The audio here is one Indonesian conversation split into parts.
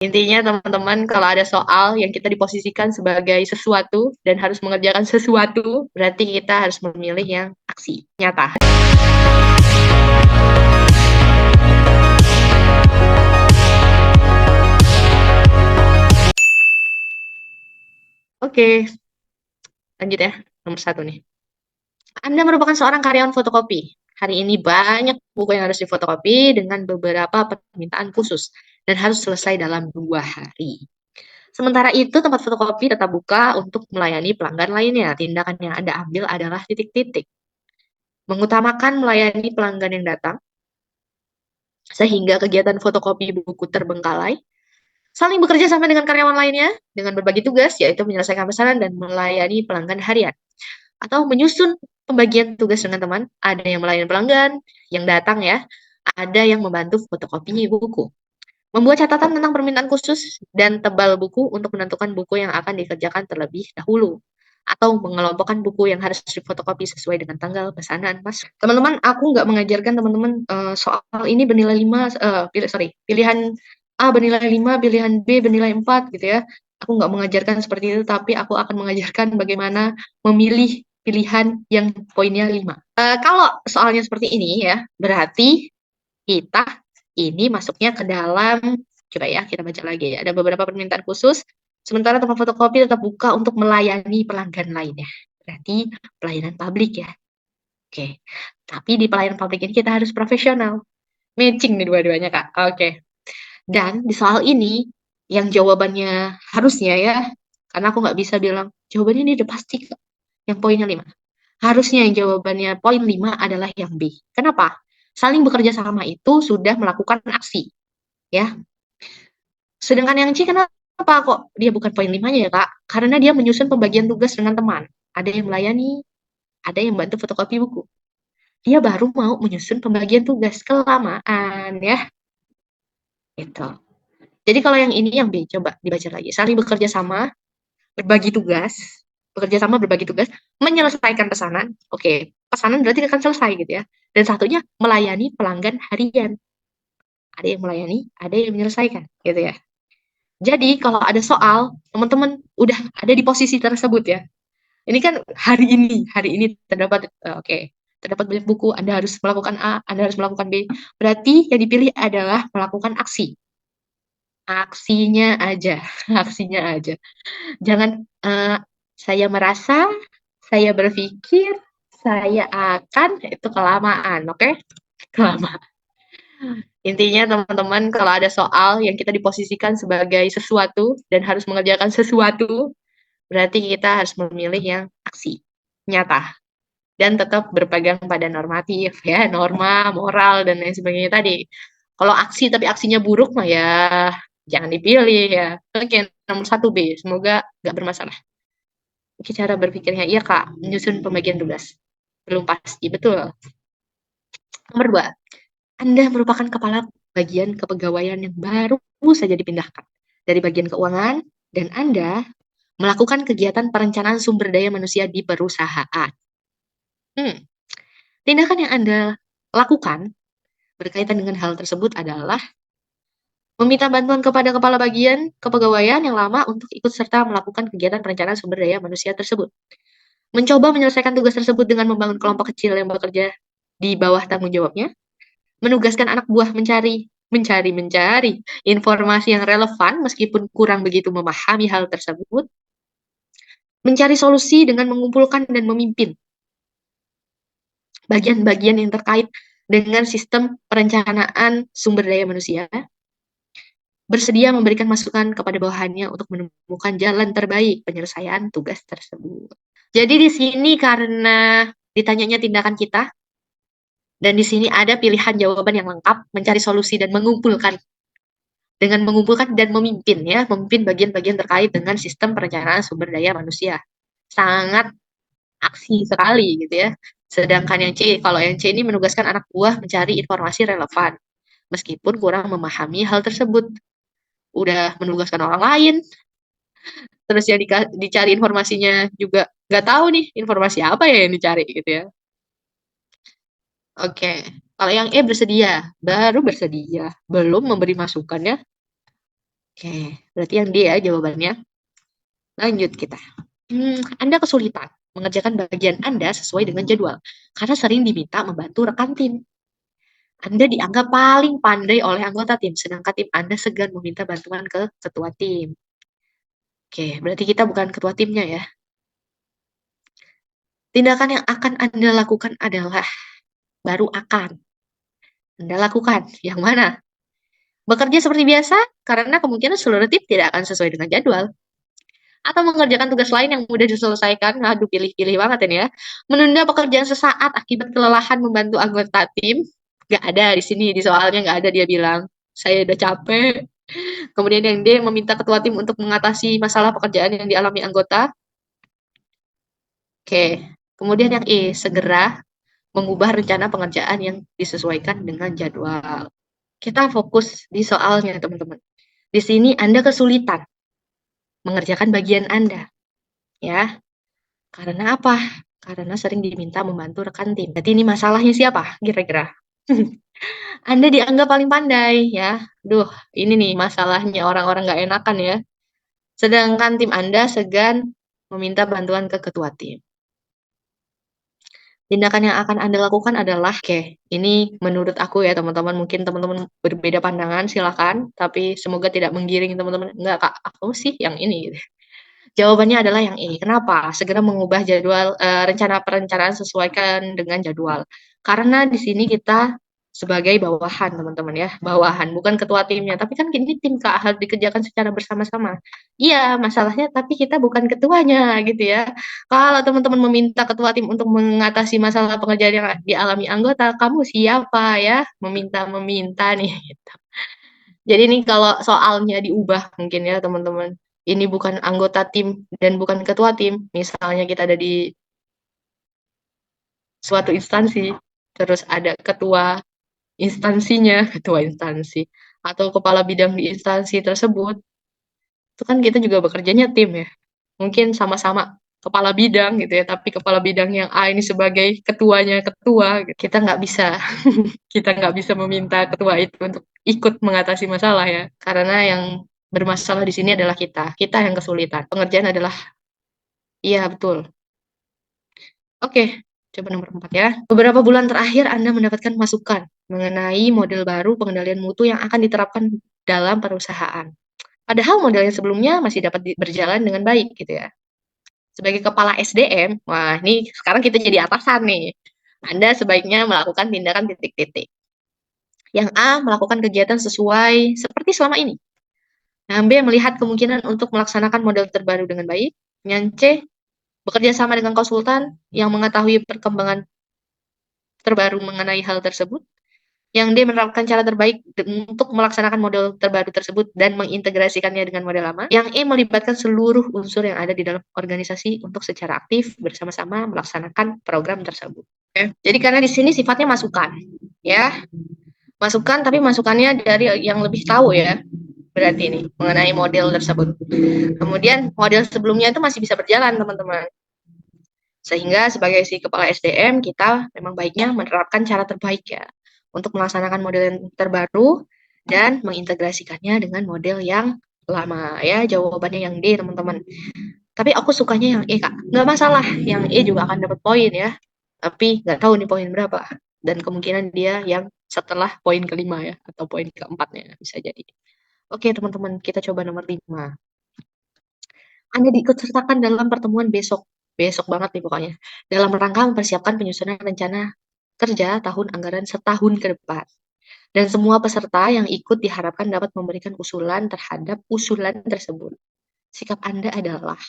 Intinya teman-teman, kalau ada soal yang kita diposisikan sebagai sesuatu dan harus mengerjakan sesuatu, berarti kita harus memilih yang aksi nyata. Oke, lanjut ya. Nomor 1 nih. Anda merupakan seorang karyawan fotokopi. Hari ini banyak buku yang harus difotokopi dengan beberapa permintaan khusus dan harus selesai dalam 2 hari. Sementara itu, tempat fotokopi tetap buka untuk melayani pelanggan lainnya. Tindakan yang Anda ambil adalah titik-titik. Mengutamakan melayani pelanggan yang datang, sehingga kegiatan fotokopi buku terbengkalai, saling bekerja sama dengan karyawan lainnya, dengan berbagi tugas, yaitu menyelesaikan pesanan dan melayani pelanggan harian. Atau menyusun pembagian tugas dengan teman, ada yang melayani pelanggan, yang datang ya, ada yang membantu fotokopi buku. Membuat catatan tentang permintaan khusus dan tebal buku untuk menentukan buku yang akan dikerjakan terlebih dahulu. Atau mengelompokkan buku yang harus difotokopi sesuai dengan tanggal pesanan mas. Teman-teman, aku nggak mengajarkan teman-teman soal ini bernilai 5, pilihan A bernilai 5, pilihan B bernilai 4 gitu ya. Aku nggak mengajarkan seperti itu, tapi aku akan mengajarkan bagaimana memilih pilihan yang poinnya 5. Kalau soalnya seperti ini ya, berarti kita ini masuknya ke dalam, coba ya kita baca lagi ya, ada beberapa permintaan khusus, sementara tempat fotokopi tetap buka untuk melayani pelanggan lainnya. Berarti pelayanan publik ya. Oke, tapi di pelayanan publik ini kita harus profesional. Matching nih dua-duanya, Kak. Oke. Dan di soal ini, yang jawabannya harusnya ya, karena aku nggak bisa bilang, jawabannya ini udah pasti, Kak. Yang poinnya 5. Harusnya yang jawabannya poin 5 adalah yang B. Kenapa? Saling bekerja sama itu sudah melakukan aksi. Ya. Sedangkan yang C kenapa kok dia bukan poin 5-nya ya, Kak? Karena dia menyusun pembagian tugas dengan teman. Ada yang melayani, ada yang bantu fotokopi buku. Dia baru mau menyusun pembagian tugas, kelamaan ya. Gitu. Jadi kalau yang ini yang B, coba dibaca lagi. Saling bekerja sama, berbagi tugas, bekerja sama berbagi tugas, menyelesaikan pesanan. Oke, pesanan berarti akan selesai gitu ya. Dan satunya melayani pelanggan harian. Ada yang melayani, ada yang menyelesaikan gitu ya. Jadi kalau ada soal, teman-teman udah ada di posisi tersebut ya. Ini kan hari ini terdapat terdapat banyak buku, Anda harus melakukan A, Anda harus melakukan B. Berarti yang dipilih adalah melakukan aksi. Aksinya aja, aksinya aja. Jangan saya merasa, saya berpikir, saya akan, itu kelamaan, oke? Kelamaan. Intinya teman-teman, kalau ada soal yang kita diposisikan sebagai sesuatu dan harus mengerjakan sesuatu, berarti kita harus memilih yang aksi, nyata. Dan tetap berpegang pada normatif, ya, norma, moral, dan lain sebagainya tadi. Kalau aksi tapi aksinya buruk mah ya jangan dipilih ya. Oke, nomor 1 B, semoga nggak bermasalah. Oke, cara berpikirnya, iya Kak, menyusun pembagian tugas. Belum pasti, betul. Nomor 2, Anda merupakan kepala bagian kepegawaian yang baru saja dipindahkan dari bagian keuangan, dan Anda melakukan kegiatan perencanaan sumber daya manusia di perusahaan. Tindakan yang Anda lakukan berkaitan dengan hal tersebut adalah meminta bantuan kepada kepala bagian kepegawaian yang lama untuk ikut serta melakukan kegiatan perencanaan sumber daya manusia tersebut. Mencoba menyelesaikan tugas tersebut dengan membangun kelompok kecil yang bekerja di bawah tanggung jawabnya. Menugaskan anak buah mencari informasi yang relevan meskipun kurang begitu memahami hal tersebut. Mencari solusi dengan mengumpulkan dan memimpin bagian-bagian yang terkait dengan sistem perencanaan sumber daya manusia. Bersedia memberikan masukan kepada bawahannya untuk menemukan jalan terbaik penyelesaian tugas tersebut. Jadi di sini karena ditanyanya tindakan kita, dan di sini ada pilihan jawaban yang lengkap, mencari solusi dan mengumpulkan. Dengan mengumpulkan dan memimpin ya, memimpin bagian-bagian terkait dengan sistem perencanaan sumber daya manusia. Sangat aksi sekali gitu ya. Sedangkan yang C, kalau yang C ini menugaskan anak buah mencari informasi relevan, meskipun kurang memahami hal tersebut. Udah menugaskan orang lain, terus yang dicari informasinya juga nggak tahu nih informasi apa ya yang dicari gitu ya. Oke, kalau yang E bersedia, baru bersedia, belum memberi masukan ya. Oke, berarti yang D ya jawabannya. Lanjut kita. Anda kesulitan mengerjakan bagian Anda sesuai dengan jadwal karena sering diminta membantu rekan tim. Anda dianggap paling pandai oleh anggota tim, sedangkan tim Anda segan meminta bantuan ke ketua tim. Oke, berarti kita bukan ketua timnya ya. Tindakan yang akan Anda lakukan adalah baru akan Anda lakukan. Yang mana? Bekerja seperti biasa karena kemungkinan seluruh tim tidak akan sesuai dengan jadwal. Atau mengerjakan tugas lain yang mudah diselesaikan. Aduh, pilih-pilih banget ini ya. Menunda pekerjaan sesaat akibat kelelahan membantu anggota tim. Nggak ada di sini, di soalnya nggak ada dia bilang. Saya udah capek. Kemudian yang D, meminta ketua tim untuk mengatasi masalah pekerjaan yang dialami anggota. Oke. Kemudian yang E, segera mengubah rencana pengerjaan yang disesuaikan dengan jadwal. Kita fokus di soalnya, teman-teman. Di sini Anda kesulitan mengerjakan bagian Anda, ya. Karena apa? Karena sering diminta membantu rekan tim. Berarti ini masalahnya siapa kira-kira? Anda dianggap paling pandai, ya. Duh, ini nih masalahnya orang-orang nggak enakan ya. Sedangkan tim Anda segan meminta bantuan ke ketua tim. Tindakan yang akan Anda lakukan adalah, oke, ini menurut aku ya teman-teman, mungkin teman-teman berbeda pandangan, silakan, tapi semoga tidak menggiring teman-teman. Enggak, Kak, aku sih yang ini. Gitu. Jawabannya adalah yang ini. Kenapa? Segera mengubah jadwal rencana perencanaan sesuaikan dengan jadwal. Karena di sini kita sebagai bawahan, teman-teman ya, bawahan, bukan ketua timnya. Tapi kan ini tim Kak harus dikerjakan secara bersama-sama. Iya, masalahnya tapi kita bukan ketuanya gitu ya. Kalau teman-teman meminta ketua tim untuk mengatasi masalah pengerjaan yang dialami anggota, kamu siapa ya? Meminta-meminta nih. Gitu. Jadi nih kalau soalnya diubah mungkin ya teman-teman. Ini bukan anggota tim dan bukan ketua tim. Misalnya kita ada di suatu instansi, terus ada ketua instansinya, ketua instansi, atau kepala bidang di instansi tersebut, itu kan kita juga bekerjanya tim ya. Mungkin sama-sama kepala bidang gitu ya, tapi kepala bidang yang A ini sebagai ketuanya ketua, gitu. Kita nggak bisa, kita nggak bisa meminta ketua itu untuk ikut mengatasi masalah ya, karena yang bermasalah di sini adalah kita yang kesulitan. Pengerjaan adalah, iya betul. Oke, coba nomor 4 ya. Beberapa bulan terakhir Anda mendapatkan masukan mengenai model baru pengendalian mutu yang akan diterapkan dalam perusahaan. Padahal model yang sebelumnya masih dapat berjalan dengan baik gitu ya. Sebagai kepala SDM, wah ini sekarang kita jadi atasan nih. Anda sebaiknya melakukan tindakan titik-titik. Yang A, melakukan kegiatan sesuai seperti selama ini. Yang B, melihat kemungkinan untuk melaksanakan model terbaru dengan baik. Yang C, bekerja sama dengan konsultan yang mengetahui perkembangan terbaru mengenai hal tersebut. Yang D, menerapkan cara terbaik untuk melaksanakan model terbaru tersebut dan mengintegrasikannya dengan model lama. Yang E, melibatkan seluruh unsur yang ada di dalam organisasi untuk secara aktif bersama-sama melaksanakan program tersebut. Oke. Jadi karena di sini sifatnya masukan, ya. Masukan, tapi masukannya dari yang lebih tahu ya. Berarti ini mengenai model tersebut. Kemudian model sebelumnya itu masih bisa berjalan, teman-teman. Sehingga sebagai si kepala SDM, kita memang baiknya menerapkan cara terbaik ya untuk melaksanakan model yang terbaru dan mengintegrasikannya dengan model yang lama ya. Jawabannya yang D, teman-teman. Tapi aku sukanya yang E, Kak. Nggak masalah, yang E juga akan dapat poin ya. Tapi nggak tahu nih poin berapa. Dan kemungkinan dia yang setelah poin kelima ya, atau poin keempatnya bisa jadi. Oke, teman-teman, kita coba nomor 5. Anda diikutsertakan dalam pertemuan besok. Besok banget nih pokoknya. Dalam rangka mempersiapkan penyusunan rencana kerja tahun anggaran setahun ke depan. Dan semua peserta yang ikut diharapkan dapat memberikan usulan terhadap usulan tersebut. Sikap Anda adalah,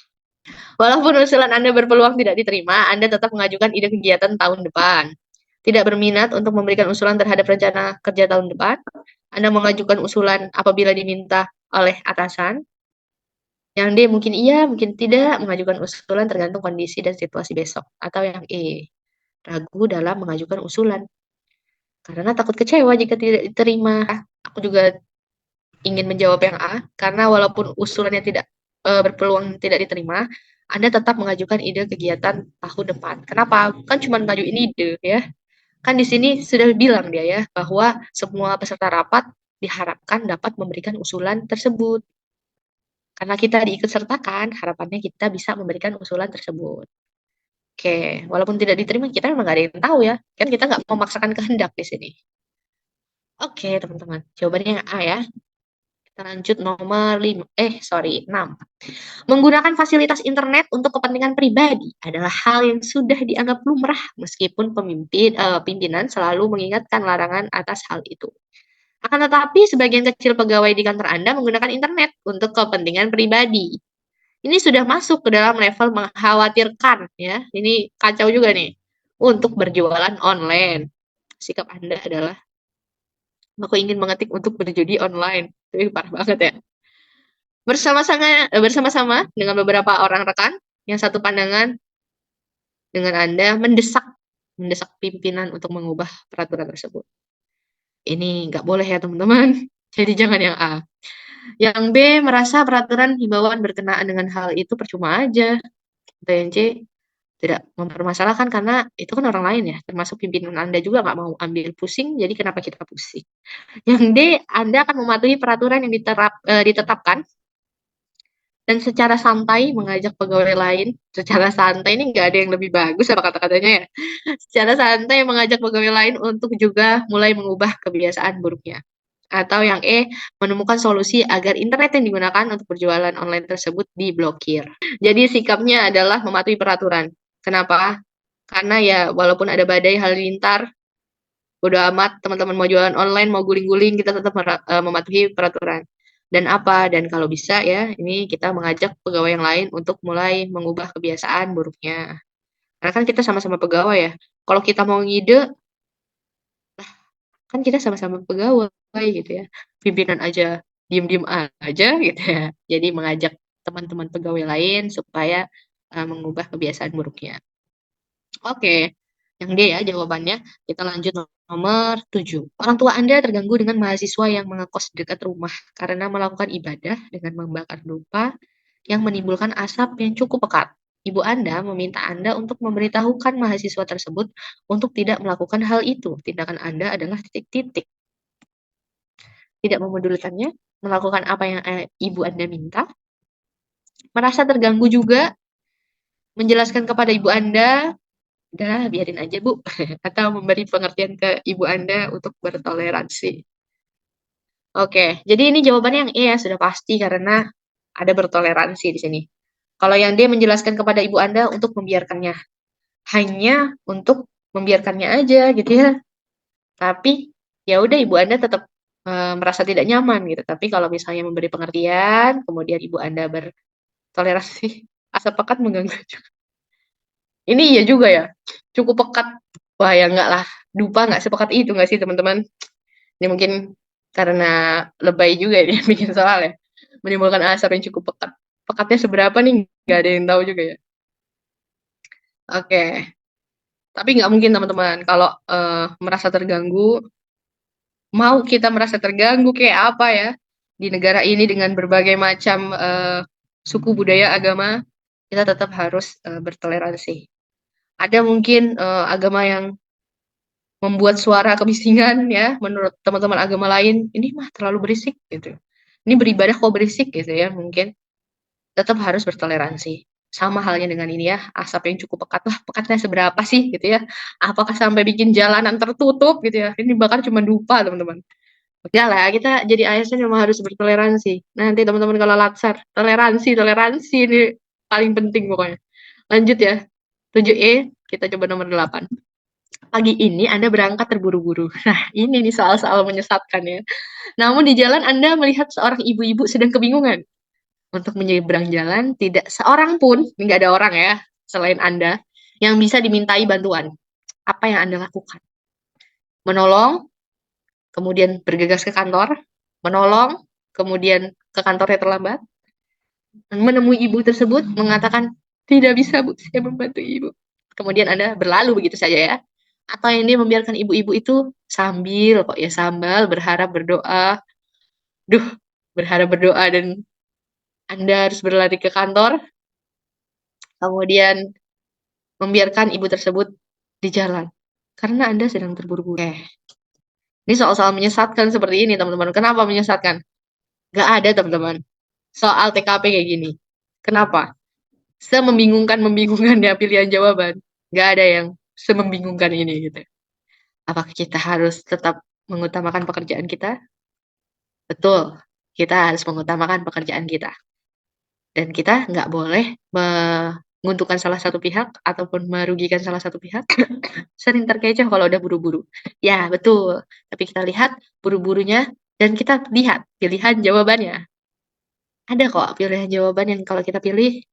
walaupun usulan Anda berpeluang tidak diterima, Anda tetap mengajukan ide kegiatan tahun depan. Tidak berminat untuk memberikan usulan terhadap rencana kerja tahun depan, Anda mengajukan usulan apabila diminta oleh atasan. Yang D, mungkin iya, mungkin tidak, mengajukan usulan tergantung kondisi dan situasi besok. Atau yang E, ragu dalam mengajukan usulan. Karena takut kecewa jika tidak diterima. Aku juga ingin menjawab yang A, karena walaupun usulannya tidak berpeluang tidak diterima, Anda tetap mengajukan ide kegiatan tahun depan. Kenapa? Kan cuma ngajuin ide ya. Kan di sini sudah bilang dia ya, bahwa semua peserta rapat diharapkan dapat memberikan usulan tersebut. Karena kita diikut sertakan, harapannya kita bisa memberikan usulan tersebut. Oke, walaupun tidak diterima, kita memang nggak ada yang tahu ya. Kan kita nggak memaksakan kehendak di sini. Oke, teman-teman. Jawabannya yang A ya. Kita lanjut nomor 5. 6. Menggunakan fasilitas internet untuk kepentingan pribadi adalah hal yang sudah dianggap lumrah meskipun pimpinan selalu mengingatkan larangan atas hal itu. Akan tetapi, sebagian kecil pegawai di kantor Anda menggunakan internet untuk kepentingan pribadi. Ini sudah masuk ke dalam level mengkhawatirkan ya. Ini kacau juga nih. Untuk berjualan online. Sikap Anda adalah aku ingin mengetik untuk berjudi online. Tapi parah banget ya. Bersama-sama dengan beberapa orang rekan yang satu pandangan dengan Anda mendesak pimpinan untuk mengubah peraturan tersebut. Ini nggak boleh ya teman-teman. Jadi jangan yang A. Yang B merasa peraturan himbauan berkenaan dengan hal itu percuma aja. Atau yang C tidak mempermasalahkan karena itu kan orang lain ya, termasuk pimpinan Anda juga nggak mau ambil pusing, jadi kenapa kita pusing. Yang D, Anda akan mematuhi peraturan yang ditetapkan dan secara santai mengajak pegawai lain, secara santai ini nggak ada yang lebih bagus apa kata-katanya ya, secara santai mengajak pegawai lain untuk juga mulai mengubah kebiasaan buruknya. Atau yang E, menemukan solusi agar internet yang digunakan untuk berjualan online tersebut diblokir. Jadi sikapnya adalah mematuhi peraturan. Kenapa? Karena ya walaupun ada badai halilintar, bodo amat teman-teman mau jualan online, mau guling-guling, kita tetap mematuhi peraturan. Dan apa? Dan kalau bisa ya, ini kita mengajak pegawai yang lain untuk mulai mengubah kebiasaan buruknya. Karena kan kita sama-sama pegawai ya. Kalau kita mau ngide, kan kita sama-sama pegawai gitu ya. Pimpinan aja diem-diem aja gitu ya. Jadi mengajak teman-teman pegawai lain supaya mengubah kebiasaan buruknya. Oke, yang D ya jawabannya. Kita lanjut nomor 7. Orang tua Anda terganggu dengan mahasiswa yang mengekos dekat rumah karena melakukan ibadah dengan membakar dupa yang menimbulkan asap yang cukup pekat. Ibu Anda meminta Anda untuk memberitahukan mahasiswa tersebut untuk tidak melakukan hal itu. Tindakan Anda adalah titik-titik. Tidak memedulikannya, melakukan apa yang ibu Anda minta, merasa terganggu juga, menjelaskan kepada ibu Anda, udah biarin aja Bu, atau memberi pengertian ke ibu Anda untuk bertoleransi. Oke, jadi ini jawabannya yang E ya, sudah pasti karena ada bertoleransi di sini. Kalau yang D menjelaskan kepada ibu Anda untuk membiarkannya, hanya untuk membiarkannya aja gitu ya. Tapi ya udah ibu Anda tetap merasa tidak nyaman gitu. Tapi kalau misalnya memberi pengertian, kemudian ibu Anda bertoleransi, asap pekat mengganggu juga. Ini iya juga ya, cukup pekat. Wah ya enggak lah, dupa nggak sepekat itu nggak sih teman-teman? Ini mungkin karena lebay juga ya dia bikin soal ya, menimbulkan asap yang cukup pekat. Pekatnya seberapa nih? Nggak ada yang tahu juga ya. Oke, tapi nggak mungkin teman-teman kalau merasa terganggu, mau kita merasa terganggu kayak apa ya di negara ini dengan berbagai macam suku budaya agama, kita tetap harus bertoleransi. Ada mungkin agama yang membuat suara kebisingan ya menurut teman-teman agama lain, ini mah terlalu berisik gitu. Ini beribadah kok berisik gitu ya, mungkin tetap harus bertoleransi. Sama halnya dengan ini ya, asap yang cukup pekat lah, pekatnya seberapa sih gitu ya? Apakah sampai bikin jalanan tertutup gitu ya? Ini bahkan cuma dupa teman-teman. Udah lah, kita jadi ASN memang harus bertoleransi. Nanti teman-teman kalau latsar, toleransi ini paling penting pokoknya. Lanjut ya, 7E, kita coba nomor 8. Pagi ini Anda berangkat terburu-buru. Nah, ini nih soal-soal menyesatkan ya. Namun di jalan Anda melihat seorang ibu-ibu sedang kebingungan. Untuk menyeberang jalan, tidak seorang pun, nggak ada orang ya, selain Anda, yang bisa dimintai bantuan. Apa yang Anda lakukan? Menolong, kemudian bergegas ke kantor, menolong, kemudian ke kantornya terlambat, menemui ibu tersebut, mengatakan, tidak bisa Bu, saya membantu ibu. Kemudian Anda berlalu begitu saja ya. Atau yang dia membiarkan ibu-ibu itu sambil berharap berdoa, duh, berharap berdoa dan Anda harus berlari ke kantor, kemudian membiarkan ibu tersebut di jalan karena Anda sedang terburu-buru. Ini soal-soal menyesatkan seperti ini, teman-teman. Kenapa menyesatkan? Nggak ada, teman-teman. Soal TKP kayak gini. Kenapa? Semembingungkan-membingungkannya pilihan jawaban. Nggak ada yang semembingungkan ini, gitu. Apakah kita harus tetap mengutamakan pekerjaan kita? Betul. Kita harus mengutamakan pekerjaan kita. Dan kita nggak boleh menguntungkan salah satu pihak ataupun merugikan salah satu pihak. Sering terkecoh kalau udah buru-buru. Ya, betul. Tapi kita lihat buru-burunya dan kita lihat pilihan jawabannya. Ada kok pilihan jawaban yang kalau kita pilih,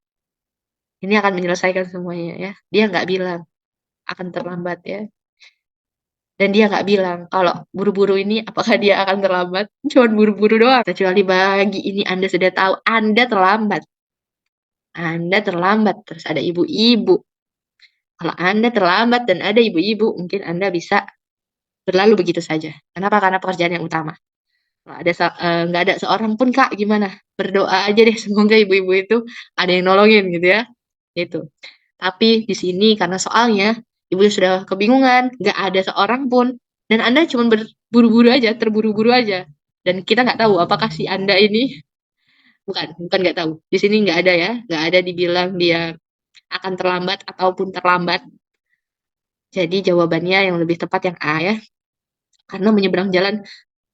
ini akan menyelesaikan semuanya ya. Dia nggak bilang akan terlambat ya. Dan dia nggak bilang kalau buru-buru ini apakah dia akan terlambat. Cuma buru-buru doang. Kecuali bagi ini Anda sudah tahu Anda terlambat. Anda terlambat. Terus ada ibu-ibu. Kalau Anda terlambat dan ada ibu-ibu, mungkin Anda bisa berlalu begitu saja. Kenapa? Karena pekerjaan yang utama. Kalau ada nggak ada seorang pun Kak, gimana? Berdoa aja deh semoga ibu-ibu itu ada yang nolongin gitu ya. Gitu. Tapi di sini karena soalnya ibu sudah kebingungan, nggak ada seorang pun dan Anda cuma berburu-buru aja, terburu-buru aja. Dan kita nggak tahu apakah si Anda ini bukan nggak tahu. Di sini nggak ada ya, nggak ada dibilang dia akan terlambat ataupun terlambat. Jadi jawabannya yang lebih tepat yang A ya. Karena menyeberang jalan.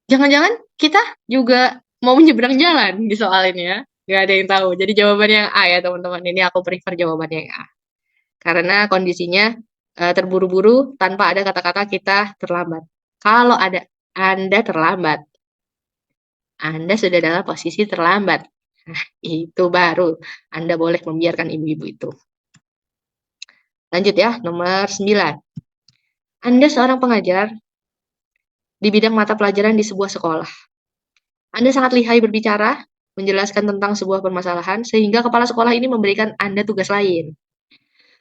Jangan-jangan kita juga mau menyeberang jalan di soal ini ya. Nggak ada yang tahu. Jadi jawabannya yang A ya teman-teman. Ini aku prefer jawabannya yang A. Karena kondisinya terburu-buru tanpa ada kata-kata kita terlambat. Kalau ada Anda terlambat, Anda sudah dalam posisi terlambat. Nah, itu baru Anda boleh membiarkan ibu-ibu itu. Lanjut ya, nomor 9. Anda seorang pengajar di bidang mata pelajaran di sebuah sekolah. Anda sangat lihai berbicara, menjelaskan tentang sebuah permasalahan, sehingga kepala sekolah ini memberikan Anda tugas lain.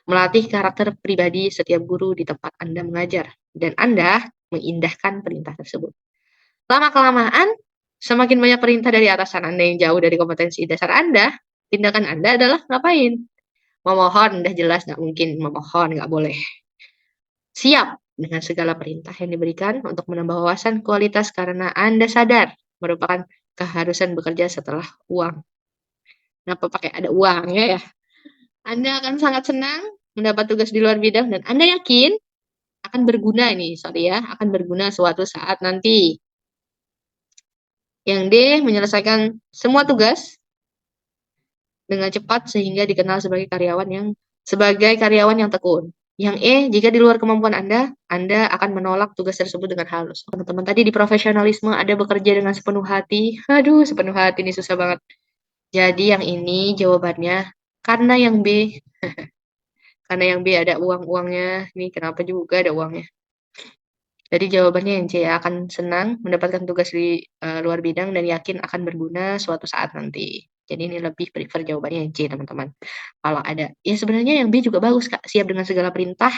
Melatih karakter pribadi setiap guru di tempat Anda mengajar. Dan Anda mengindahkan perintah tersebut. Lama-kelamaan, semakin banyak perintah dari atasan Anda yang jauh dari kompetensi dasar Anda, tindakan Anda adalah ngapain? Memohon, udah jelas nggak mungkin memohon, nggak boleh. Siap dengan segala perintah yang diberikan untuk menambah wawasan kualitas karena Anda sadar merupakan keharusan bekerja setelah uang. Kenapa pakai ada uangnya ya? Anda akan sangat senang mendapat tugas di luar bidang dan Anda yakin akan berguna ini, sorry ya, akan berguna suatu saat nanti. Yang D, menyelesaikan semua tugas dengan cepat sehingga dikenal sebagai karyawan yang tekun. Yang E, jika di luar kemampuan Anda akan menolak tugas tersebut dengan halus. Teman-teman, tadi di profesionalisme ada bekerja dengan sepenuh hati. Aduh, sepenuh hati ini susah banget. Jadi yang ini jawabannya karena yang B. Karena yang B ada uang-uangnya. Ini kenapa juga ada uangnya. Jadi jawabannya yang C ya, akan senang mendapatkan tugas di luar bidang dan yakin akan berguna suatu saat nanti. Jadi ini lebih prefer jawabannya yang C, teman-teman. Kalau ada, ya sebenarnya yang B juga bagus, Kak. Siap dengan segala perintah,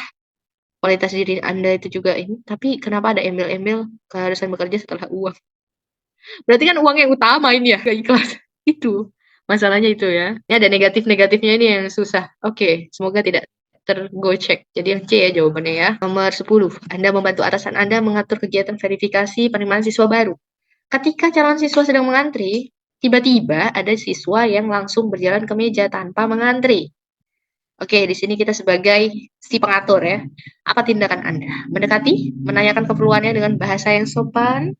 kualitas diri Anda itu juga ini. Tapi kenapa ada embel-embel keharusan bekerja setelah uang? Berarti kan uang yang utama ini ya, gak ikhlas. Itu, masalahnya itu ya. Ini ada negatif-negatifnya ini yang susah. Oke, semoga tidak tergocek. Jadi yang C ya jawabannya ya. Nomor 10. Anda membantu atasan Anda mengatur kegiatan verifikasi penerimaan siswa baru. Ketika calon siswa sedang mengantri, tiba-tiba ada siswa yang langsung berjalan ke meja tanpa mengantri. Oke, di sini kita sebagai si pengatur ya. Apa tindakan Anda? Mendekati, menanyakan keperluannya dengan bahasa yang sopan,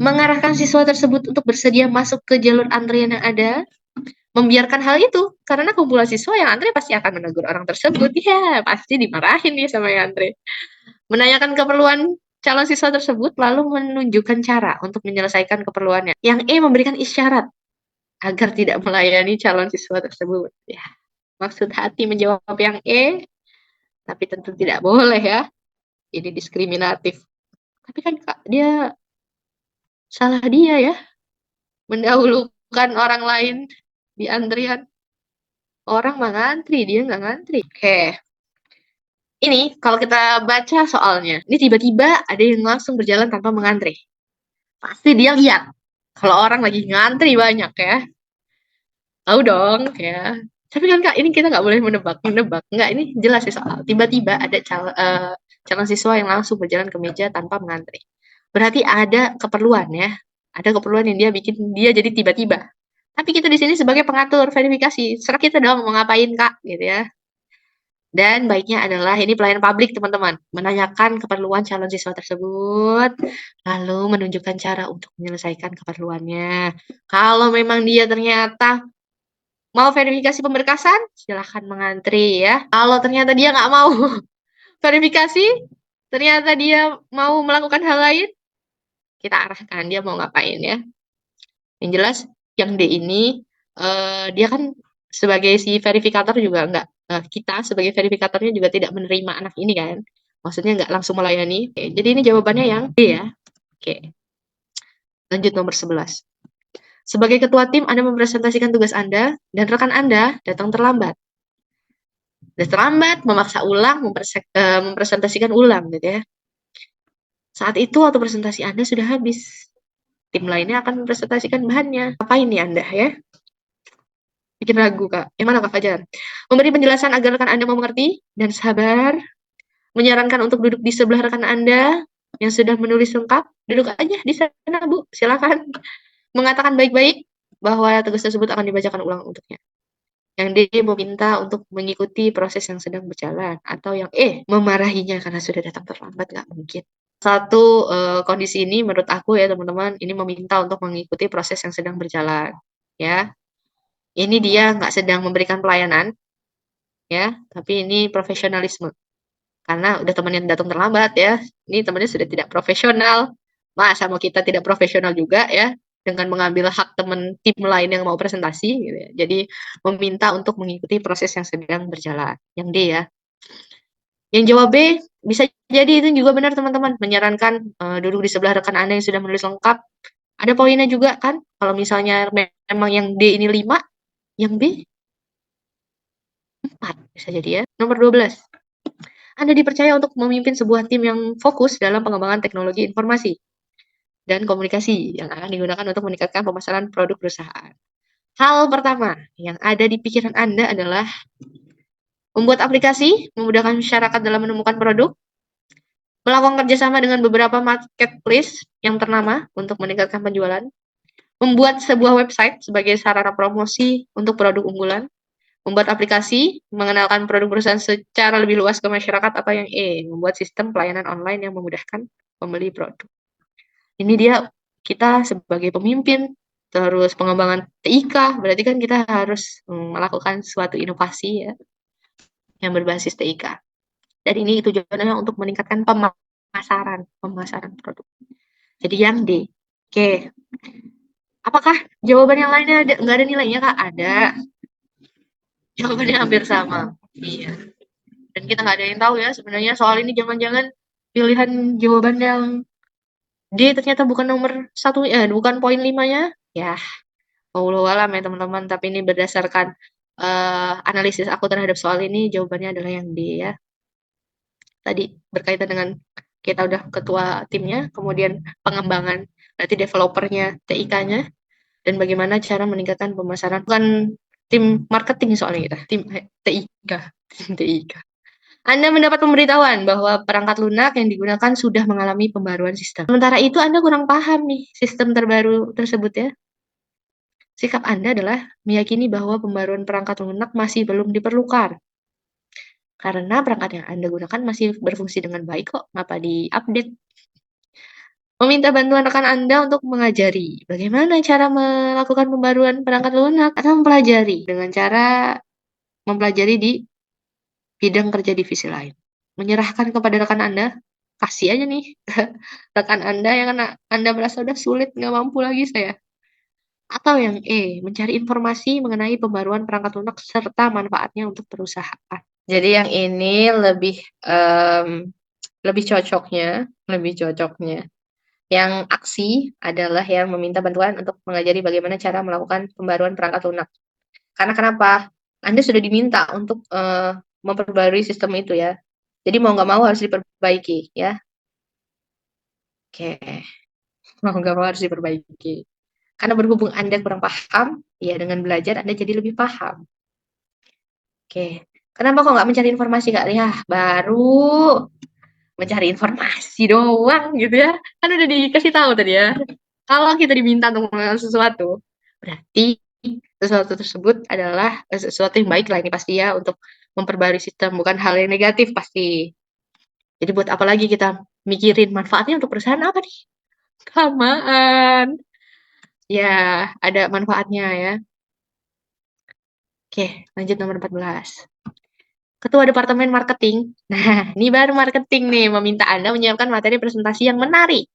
mengarahkan siswa tersebut untuk bersedia masuk ke jalur antrian yang ada, membiarkan hal itu karena kumpulan siswa yang antri pasti akan menegur orang tersebut. Ya, pasti dimarahin nih sama yang antri. Menanyakan keperluan calon siswa tersebut lalu menunjukkan cara untuk menyelesaikan keperluannya. Yang E memberikan isyarat agar tidak melayani calon siswa tersebut. Ya, maksud hati menjawab yang E, tapi tentu tidak boleh ya. Ini diskriminatif. Tapi kan Kak, dia salah dia ya. Mendahulukan orang lain di antrian. Orang mah ngantri, dia nggak ngantri. Oke. Ini kalau kita baca soalnya, ini tiba-tiba ada yang langsung berjalan tanpa mengantri. Pasti dia lihat kalau orang lagi ngantri banyak ya. Tahu dong ya. Tapi kan Kak, ini kita nggak boleh menebak. Nggak, ini jelas sih soal. Tiba-tiba ada calon siswa yang langsung berjalan ke meja tanpa mengantri. Berarti ada keperluan ya. Ada keperluan yang dia bikin dia jadi tiba-tiba. Tapi kita di sini sebagai pengatur verifikasi, serah kita dong mau ngapain Kak, gitu ya. Dan baiknya adalah ini pelayanan publik teman-teman, menanyakan keperluan calon siswa tersebut, lalu menunjukkan cara untuk menyelesaikan keperluannya. Kalau memang dia ternyata mau verifikasi pemberkasan, silahkan mengantri ya. Kalau ternyata dia nggak mau verifikasi, ternyata dia mau melakukan hal lain, kita arahkan dia mau ngapain ya. Yang jelas yang D ini dia kan sebagai si verifikator juga nggak kita sebagai verifikatornya juga tidak menerima anak ini kan. Maksudnya nggak langsung melayani. Oke, jadi ini jawabannya yang D ya. Oke. Lanjut nomor 11. Sebagai ketua tim, Anda mempresentasikan tugas Anda dan rekan Anda datang terlambat. Dan terlambat, memaksa ulang, mempresentasikan ulang gitu ya. Saat itu waktu presentasi Anda sudah habis. Tim lainnya akan mempresentasikan bahannya. Apa ini Anda ya? Bikin ragu, Kak. Yang mana, Kak Fajar? Memberi penjelasan agar rekan Anda mau mengerti dan sabar. Menyarankan untuk duduk di sebelah rekan Anda yang sudah menulis lengkap. Duduk aja di sana, Bu. Silakan. Mengatakan baik-baik bahwa tugas tersebut akan dibacakan ulang untuknya. Yang D meminta untuk mengikuti proses yang sedang berjalan. Atau yang E memarahinya karena sudah datang terlambat. Nggak mungkin. Satu kondisi ini menurut aku ya teman-teman, ini meminta untuk mengikuti proses yang sedang berjalan. Ya, ini dia nggak sedang memberikan pelayanan, ya, tapi ini profesionalisme. Karena udah temannya datang terlambat ya, ini temannya sudah tidak profesional. Masa mau kita tidak profesional juga ya, dengan mengambil hak teman tim lain yang mau presentasi, gitu ya. Jadi meminta untuk mengikuti proses yang sedang berjalan. Yang D ya. Yang jawab B bisa jadi itu juga benar teman-teman. Menyarankan duduk di sebelah rekan Anda yang sudah menulis lengkap. Ada poinnya juga kan, kalau misalnya memang yang D ini 5, yang B 4 bisa jadi ya. Nomor 12. Anda dipercaya untuk memimpin sebuah tim yang fokus dalam pengembangan teknologi informasi dan komunikasi yang akan digunakan untuk meningkatkan pemasaran produk perusahaan. Hal pertama yang ada di pikiran Anda adalah membuat aplikasi, memudahkan masyarakat dalam menemukan produk, melakukan kerjasama dengan beberapa marketplace yang ternama untuk meningkatkan penjualan, membuat sebuah website sebagai sarana promosi untuk produk unggulan, membuat aplikasi, mengenalkan produk perusahaan secara lebih luas ke masyarakat, atau yang E, membuat sistem pelayanan online yang memudahkan pembeli produk. Ini dia kita sebagai pemimpin, terus pengembangan TIK, berarti kan kita harus melakukan suatu inovasi ya, yang berbasis TIK. Dan ini tujuannya untuk meningkatkan pemasaran produk. Jadi yang D. Oke. Apakah jawaban yang lainnya nggak ada nilainya, Kak? Ada. Jawabannya hampir sama. Iya. Dan kita nggak ada yang tahu ya sebenarnya soal ini, jangan-jangan pilihan jawaban yang D ternyata bukan nomor 1, bukan poin 5-nya. Ya, wallahu alam ya teman-teman, tapi ini berdasarkan analisis aku terhadap soal ini, jawabannya adalah yang D ya. Tadi berkaitan dengan kita udah ketua timnya, kemudian pengembangan, berarti developernya, TIK-nya, dan bagaimana cara meningkatkan pemasaran. Bukan tim marketing soalnya kita, tim TIK. TIK. Anda mendapat pemberitahuan bahwa perangkat lunak yang digunakan sudah mengalami pembaruan sistem. Sementara itu Anda kurang paham nih sistem terbaru tersebut ya. Sikap Anda adalah meyakini bahwa pembaruan perangkat lunak masih belum diperlukan. Karena perangkat yang Anda gunakan masih berfungsi dengan baik kok, ngapa di-update. Meminta bantuan rekan Anda untuk mengajari bagaimana cara melakukan pembaruan perangkat lunak, atau mempelajari dengan cara mempelajari di bidang kerja divisi lain. Menyerahkan kepada rekan Anda, kasih aja nih rekan Anda yang Anda merasa udah sulit, nggak mampu lagi saya. Atau yang E, mencari informasi mengenai pembaruan perangkat lunak serta manfaatnya untuk perusahaan. Jadi yang ini lebih cocoknya yang aksi adalah yang meminta bantuan untuk mengajari bagaimana cara melakukan pembaruan perangkat lunak. Karena kenapa? Anda sudah diminta untuk memperbarui sistem itu ya. Jadi mau nggak mau harus diperbaiki ya. Oke, mau nggak mau harus diperbaiki. Karena berhubung Anda kurang paham, ya dengan belajar Anda jadi lebih paham. Oke, kenapa kok nggak mencari informasi Kak? Ya, baru mencari informasi doang gitu ya. Kan udah dikasih tahu tadi ya. Kalau kita diminta untuk melakukan sesuatu, berarti sesuatu tersebut adalah sesuatu yang baik lah ini pasti ya untuk memperbarui sistem, bukan hal yang negatif pasti. Jadi buat apa lagi kita mikirin manfaatnya untuk perusahaan apa nih? Kelamaan. Ya, ada manfaatnya ya. Oke, lanjut nomor 14. Ketua Departemen Marketing. Nah, ini baru marketing nih, meminta Anda menyiapkan materi presentasi yang menarik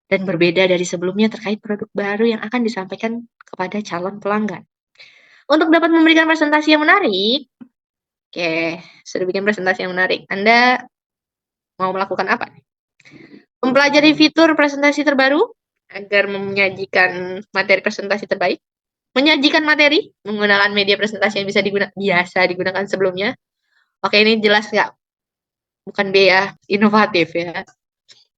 dan berbeda dari sebelumnya terkait produk baru yang akan disampaikan kepada calon pelanggan. Untuk dapat memberikan presentasi yang menarik, oke, sudah bikin presentasi yang menarik. Anda mau melakukan apa? Mempelajari fitur presentasi terbaru agar menyajikan materi presentasi terbaik. Menyajikan materi menggunakan media presentasi yang biasa digunakan sebelumnya. Oke, ini jelas nggak? Bukan B ya, inovatif ya.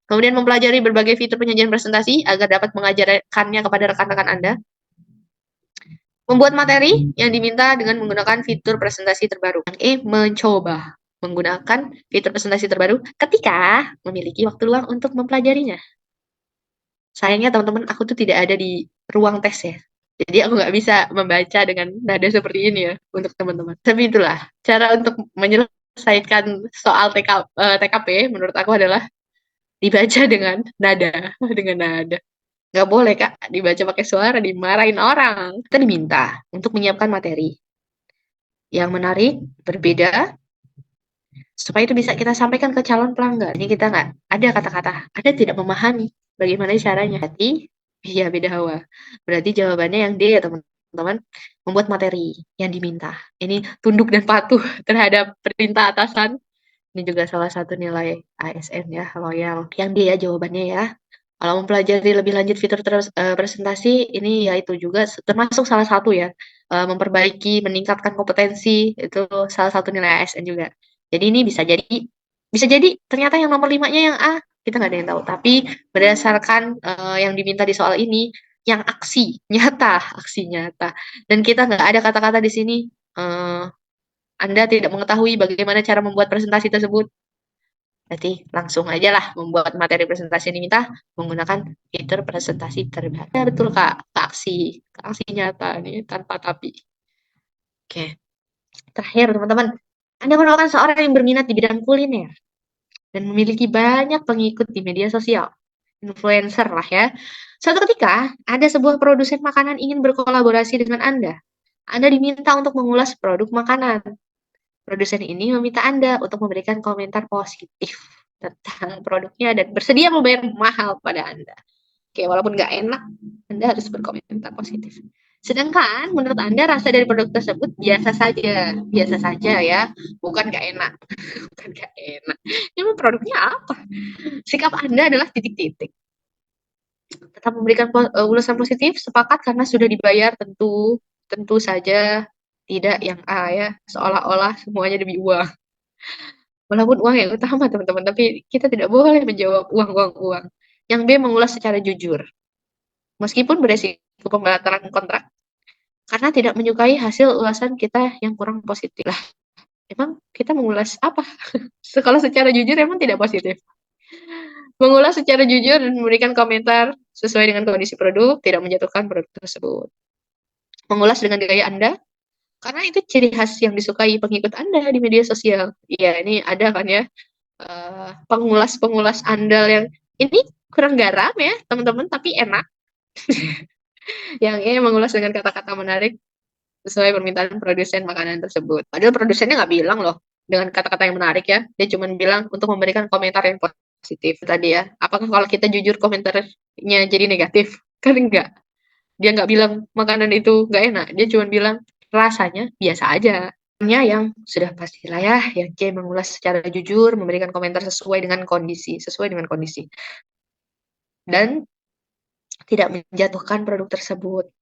Kemudian mempelajari berbagai fitur penyajian presentasi agar dapat mengajarkannya kepada rekan-rekan Anda. Membuat materi yang diminta dengan menggunakan fitur presentasi terbaru. Yang E, mencoba menggunakan fitur presentasi terbaru ketika memiliki waktu luang untuk mempelajarinya. Sayangnya teman-teman, aku tuh tidak ada di ruang tes ya. Jadi aku nggak bisa membaca dengan nada seperti ini ya untuk teman-teman. Tapi itulah cara untuk menyelesaikan soal TKP menurut aku adalah dibaca dengan nada, dengan nada. Nggak boleh Kak, dibaca pakai suara, dimarahin orang. Kita diminta untuk menyiapkan materi yang menarik, berbeda, supaya itu bisa kita sampaikan ke calon pelanggan. Ini kita nggak ada kata-kata, Anda tidak memahami bagaimana caranya. Berarti, iya beda hawa. Berarti jawabannya yang D ya teman-teman, membuat materi yang diminta. Ini tunduk dan patuh terhadap perintah atasan. Ini juga salah satu nilai ASN ya, loyal. Yang D ya jawabannya ya. Kalau mempelajari lebih lanjut fitur presentasi, ini ya itu juga termasuk salah satu ya, memperbaiki, meningkatkan kompetensi, itu salah satu nilai ASN juga. Jadi ini bisa jadi ternyata yang nomor 5-nya yang A, kita nggak ada yang tahu. Tapi berdasarkan yang diminta di soal ini, yang aksi nyata. Dan kita nggak ada kata-kata di sini, eh, Anda tidak mengetahui bagaimana cara membuat presentasi tersebut. Berarti langsung aja lah membuat materi presentasi ini kita menggunakan fitur presentasi terbaru. Ya betul Kak, ke aksi nyata nih tanpa tapi. Oke, terakhir teman-teman, Anda merupakan seorang yang berminat di bidang kuliner dan memiliki banyak pengikut di media sosial. Influencer lah ya. Suatu ketika, ada sebuah produsen makanan ingin berkolaborasi dengan Anda. Anda diminta untuk mengulas produk makanan. Produsen ini meminta Anda untuk memberikan komentar positif tentang produknya dan bersedia membayar mahal pada Anda. Oke, walaupun nggak enak, Anda harus berkomentar positif. Sedangkan menurut Anda rasa dari produk tersebut biasa saja ya, bukan nggak enak, bukan nggak enak. Ini produknya apa? Sikap Anda adalah titik-titik. Tetap memberikan ulasan positif, sepakat karena sudah dibayar, tentu saja tidak yang A ya, seolah-olah semuanya demi uang. Walaupun uang yang utama teman-teman, tapi kita tidak boleh menjawab uang, uang, uang. Yang B, mengulas secara jujur. Meskipun beresiko pembatalan kontrak, karena tidak menyukai hasil ulasan kita yang kurang positif. Lah, emang kita mengulas apa? Kalau secara jujur emang tidak positif. Mengulas secara jujur dan memberikan komentar sesuai dengan kondisi produk, tidak menjatuhkan produk tersebut. Mengulas dengan gaya Anda, karena itu ciri khas yang disukai pengikut Anda di media sosial. Iya, ini ada kan ya, pengulas-pengulas andal yang ini kurang garam ya teman-teman, tapi enak. Yang ini mengulas dengan kata-kata menarik sesuai permintaan produsen makanan tersebut. Padahal produsennya nggak bilang loh dengan kata-kata yang menarik ya. Dia cuma bilang untuk memberikan komentar yang positif tadi ya. Apakah kalau kita jujur komentarnya jadi negatif? Kan enggak. Dia nggak bilang makanan itu nggak enak. Dia cuma bilang rasanya biasa aja. Yang sudah pastilah ya, yang C mengulas secara jujur, memberikan komentar sesuai dengan kondisi, dan tidak menjatuhkan produk tersebut.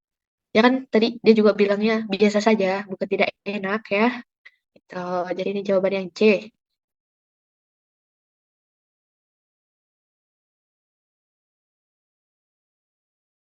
Ya kan tadi dia juga bilangnya biasa saja, bukan tidak enak ya. Gitu. Jadi ini jawaban yang C.